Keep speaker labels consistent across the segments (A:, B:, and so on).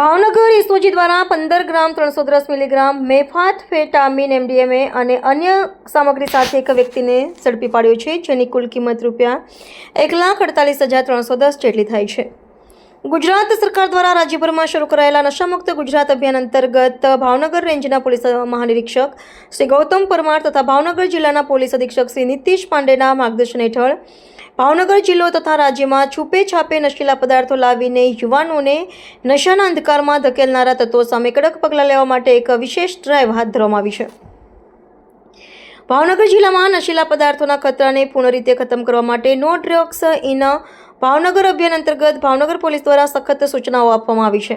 A: Bhavnagar SOG દ્વારા 15 ગ્રામ 310 milligram મેથામ્ફેટામીન MDMA અને અન્ય સામગ્રી સાથે એક વ્યક્તિને ઝડપી પાડ્યો છે, જેની કુલ કિંમત ₹1,48,310 જેટલી થાય છે। ગુજરાત સરકાર દ્વારા રાજ્યભરમાં શરૂ કરાયેલા નશામુક્ત ગુજરાત અભિયાન અંતર્ગત ભાવનગર રેન્જના પોલીસ મહાનિરીક્ષક શ્રી ગૌતમ પરમાર તથા ભાવનગર જિલ્લાના પોલીસ અધિક્ષક શ્રી નીતિશ પાંડેના માર્ગદર્શન હેઠળ ભાવનગર જિલ્લો તથા રાજ્યમાં છૂપે છાપે નશીલા પદાર્થો લાવીને યુવાનોને નશાના અંધકારમાં ધકેલનારા તત્વો સામે કડક પગલાં લેવા માટે એક વિશેષ ડ્રાઈવ હાથ ધરવામાં આવી છે। ભાવનગર જિલ્લામાં નશીલા પદાર્થોના ખતરાને પૂર્ણ રીતે ખતમ કરવા માટે નો ડ્રગ્સ ઇન ભાવનગર અભિયાન અંતર્ગત ભાવનગર પોલીસ દ્વારા સખત સૂચનાઓ આપવામાં આવી છે।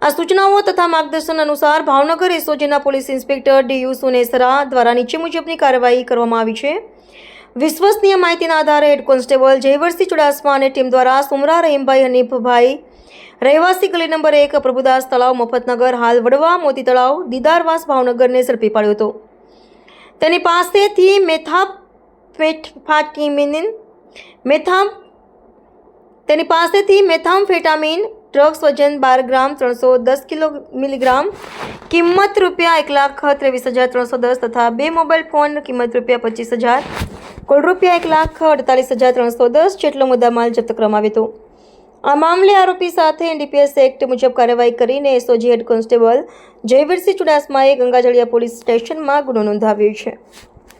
A: આ સૂચનાઓ તથા માર્ગદર્શન અનુસાર ભાવનગર એસઓજીના પોલીસ ઇન્સ્પેક્ટર DU સુનેસરા દ્વારા નીચે મુજબની કાર્યવાહી કરવામાં આવી છે। વિશ્વસનીય માહિતીના આધારે હેડ કોન્સ્ટેબલ જયવરસિંહ ચુડાસમા અને ટીમ દ્વારા સુમરા રહીમભાઈ હનીફભાઈ રહેવાસી ગલી નંબર 1 પ્રભુદાસ તળાવ મફતનગર હાલ વડવા મોતી તળાવ દીદારવાસ ભાવનગરને ઝડપી પાડ્યો હતો। તેની પાસેથી મેથામ્ફેટામીન ડ્રગ્સ વજન 12 ગ્રામ 310 મિલીગ્રામ કિંમત ₹1,23,310 તથા 2 મોબાઈલ ફોન કિંમત ₹25,000 કુલ ₹1,48,310 જેટલો મુદ્દામાલ જપ્ત કરવામાં આવ્યો હતો। આ મામલે આરોપી સાથે NDPS એક્ટ મુજબ કાર્યવાહી કરીને એસઓજી હેડ કોન્સ્ટેબલ જયવીરસિંહ ચુડાસમાએ ગંગાજળિયા પોલીસ સ્ટેશનમાં ગુનો નોંધાવ્યો છે।